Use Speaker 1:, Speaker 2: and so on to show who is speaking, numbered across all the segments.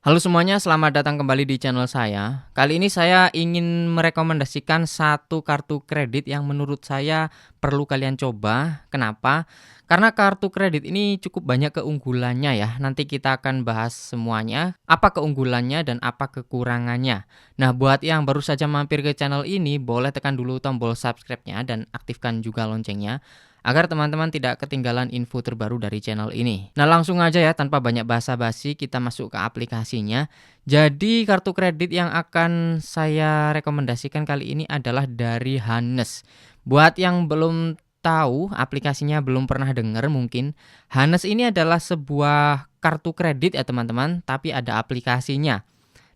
Speaker 1: Halo semuanya, selamat datang kembali di channel saya. Kali ini saya ingin merekomendasikan satu kartu kredit yang menurut saya perlu kalian coba. Kenapa? Karena kartu kredit ini cukup banyak keunggulannya ya. Nanti kita akan bahas semuanya, apa keunggulannya dan apa kekurangannya. Nah, buat yang baru saja mampir ke channel ini, boleh tekan dulu tombol subscribe-nya dan aktifkan juga loncengnya agar teman-teman tidak ketinggalan info terbaru dari channel ini. Nah, langsung aja ya tanpa banyak basa-basi kita masuk ke aplikasinya. Jadi kartu kredit yang akan saya rekomendasikan kali ini adalah dari Hanes. Buat yang belum tahu, aplikasinya belum pernah dengar mungkin. Hanes ini adalah sebuah kartu kredit ya teman-teman, tapi ada aplikasinya.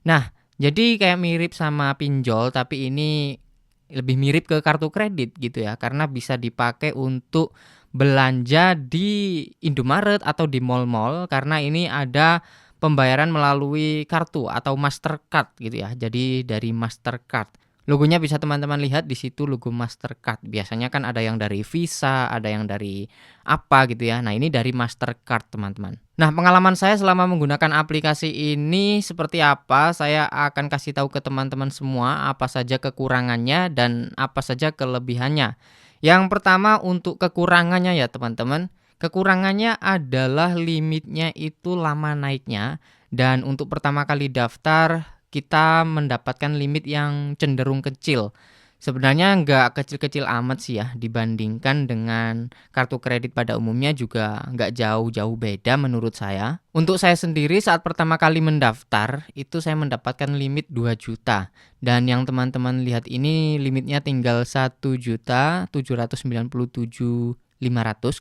Speaker 1: Nah, jadi kayak mirip sama pinjol tapi ini lebih mirip ke kartu kredit gitu ya, karena bisa dipakai untuk belanja di Indomaret atau di mall-mall karena ini ada pembayaran melalui kartu atau Mastercard gitu ya. Jadi dari Mastercard. Logonya bisa teman-teman lihat di situ logo Mastercard. Biasanya kan ada yang dari Visa, ada yang dari apa gitu ya. Nah, ini dari Mastercard, teman-teman. Nah, pengalaman saya selama menggunakan aplikasi ini seperti apa, saya akan kasih tahu ke teman-teman semua apa saja kekurangannya dan apa saja kelebihannya. Yang pertama untuk kekurangannya ya teman-teman. Kekurangannya adalah limitnya itu lama naiknya dan untuk pertama kali daftar kita mendapatkan limit yang cenderung kecil. Sebenarnya nggak kecil-kecil amat sih ya, dibandingkan dengan kartu kredit pada umumnya juga nggak jauh-jauh beda menurut saya. Untuk saya sendiri saat pertama kali mendaftar, itu saya mendapatkan limit 2 juta. Dan yang teman-teman lihat ini limitnya tinggal 1.797.500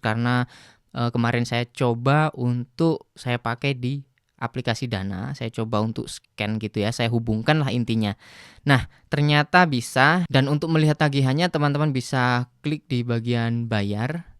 Speaker 1: karena kemarin saya coba untuk saya pakai di aplikasi Dana, saya coba untuk scan gitu ya, saya hubungkan lah intinya. Nah, ternyata bisa dan untuk melihat tagihannya teman-teman bisa klik di bagian bayar.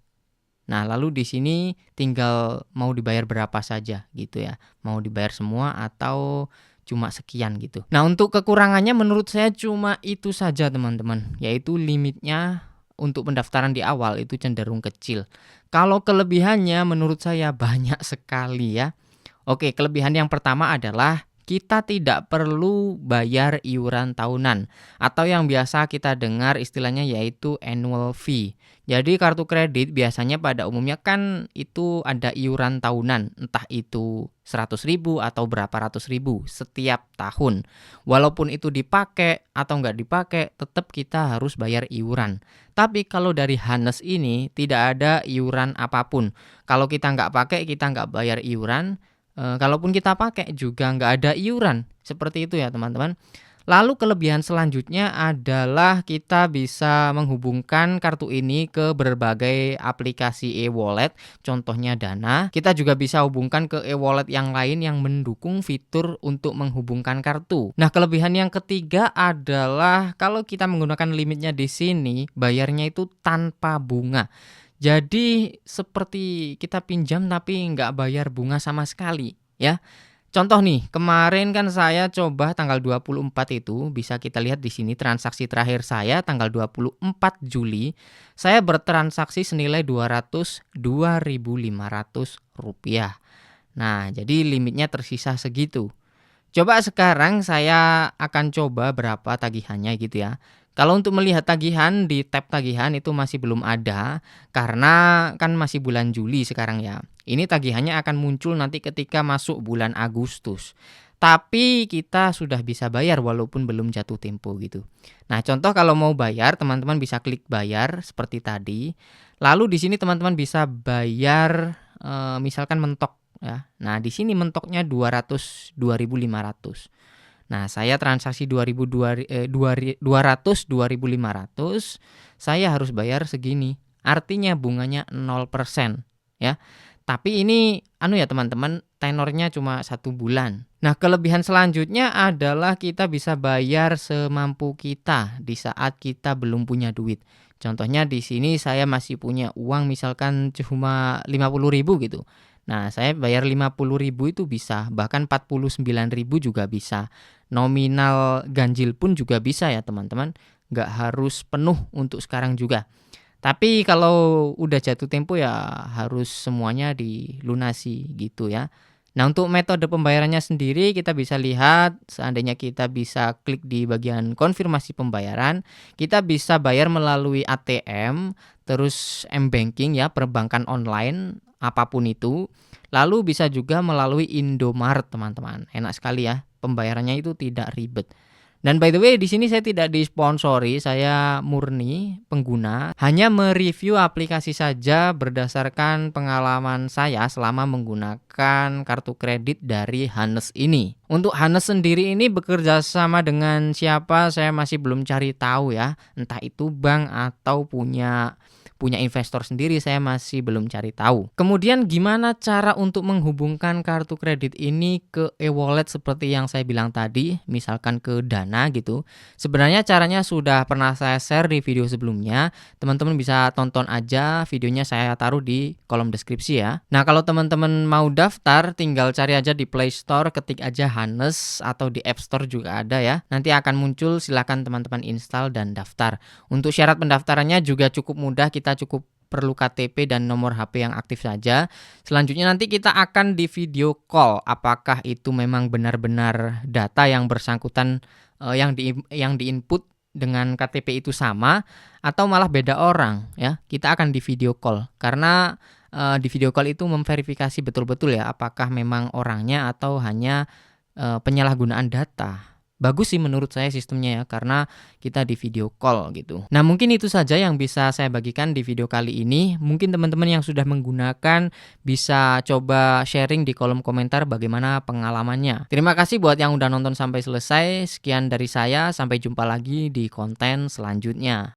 Speaker 1: Nah, lalu di sini tinggal mau dibayar berapa saja gitu ya. Mau dibayar semua atau cuma sekian gitu. Nah, untuk kekurangannya menurut saya cuma itu saja teman-teman, yaitu limitnya untuk pendaftaran di awal itu cenderung kecil. Kalau kelebihannya menurut saya banyak sekali ya. Oke, kelebihan yang pertama adalah kita tidak perlu bayar iuran tahunan atau yang biasa kita dengar istilahnya yaitu annual fee. Jadi kartu kredit biasanya pada umumnya kan itu ada iuran tahunan, entah itu 100.000 atau berapa ratus ribu setiap tahun. Walaupun itu dipakai atau nggak dipakai, tetap kita harus bayar iuran. Tapi kalau dari Hanes ini tidak ada iuran apapun. Kalau kita nggak pakai, kita nggak bayar iuran. Kalaupun kita pakai juga nggak ada iuran, seperti itu ya teman-teman. Lalu kelebihan selanjutnya adalah kita bisa menghubungkan kartu ini ke berbagai aplikasi e-wallet, contohnya Dana. Kita juga bisa hubungkan ke e-wallet yang lain yang mendukung fitur untuk menghubungkan kartu. Nah, kelebihan yang ketiga adalah kalau kita menggunakan limitnya di sini, bayarnya itu tanpa bunga. Jadi seperti kita pinjam tapi nggak bayar bunga sama sekali ya. Contoh nih, kemarin kan saya coba tanggal 24 itu bisa kita lihat di sini transaksi terakhir saya tanggal 24 Juli, saya bertransaksi senilai Rp202.500. Nah, jadi limitnya tersisa segitu. Coba sekarang saya akan coba berapa tagihannya gitu ya. Kalau untuk melihat tagihan di tab tagihan itu masih belum ada karena kan masih bulan Juli sekarang ya. Ini tagihannya akan muncul nanti ketika masuk bulan Agustus. Tapi kita sudah bisa bayar walaupun belum jatuh tempo gitu. Nah, contoh kalau mau bayar teman-teman bisa klik bayar seperti tadi. Lalu di sini teman-teman bisa bayar misalkan mentok ya. Nah, di sini mentoknya 202.500. Nah, saya transaksi 200 2.500, saya harus bayar segini. Artinya bunganya 0% ya. Tapi ini ya teman-teman, tenornya cuma 1 bulan. Nah, kelebihan selanjutnya adalah kita bisa bayar semampu kita di saat kita belum punya duit. Contohnya di sini saya masih punya uang misalkan cuma 50.000 gitu. Nah, saya bayar 50.000 itu bisa, bahkan 49.000 juga bisa. Nominal ganjil pun juga bisa ya teman-teman, nggak harus penuh untuk sekarang juga. Tapi kalau udah jatuh tempo ya harus semuanya dilunasi gitu ya. Nah, untuk metode pembayarannya sendiri kita bisa lihat seandainya kita bisa klik di bagian konfirmasi pembayaran, kita bisa bayar melalui ATM, terus m-banking ya, perbankan online, apapun itu. Lalu bisa juga melalui Indomaret, teman-teman. Enak sekali ya, pembayarannya itu tidak ribet. Dan by the way di sini saya tidak disponsori, saya murni pengguna, hanya mereview aplikasi saja berdasarkan pengalaman saya selama menggunakan kartu kredit dari Hanes ini. Untuk Hanes sendiri ini bekerja sama dengan siapa saya masih belum cari tahu ya, entah itu bank atau punya investor sendiri saya masih belum cari tahu. Kemudian gimana cara untuk menghubungkan kartu kredit ini ke e-wallet seperti yang saya bilang tadi, misalkan ke Dana gitu. Sebenarnya caranya sudah pernah saya share di video sebelumnya. Teman-teman bisa tonton aja videonya, saya taruh di kolom deskripsi ya. Nah, kalau teman-teman mau daftar tinggal cari aja di Play Store, ketik aja Hanes atau di App Store juga ada ya. Nanti akan muncul, silakan teman-teman install dan daftar. Untuk syarat pendaftarannya juga cukup mudah, kita cukup perlu KTP dan nomor HP yang aktif saja. Selanjutnya nanti kita akan di video call apakah itu memang benar-benar data yang bersangkutan yang diinput dengan KTP itu sama atau malah beda orang ya. Kita akan di video call karena di video call itu memverifikasi betul-betul ya apakah memang orangnya atau hanya penyalahgunaan data. Bagus sih menurut saya sistemnya ya, karena kita di video call gitu. Nah, mungkin itu saja yang bisa saya bagikan di video kali ini. Mungkin teman-teman yang sudah menggunakan bisa coba sharing di kolom komentar bagaimana pengalamannya. Terima kasih buat yang udah nonton sampai selesai. Sekian dari saya, sampai jumpa lagi di konten selanjutnya.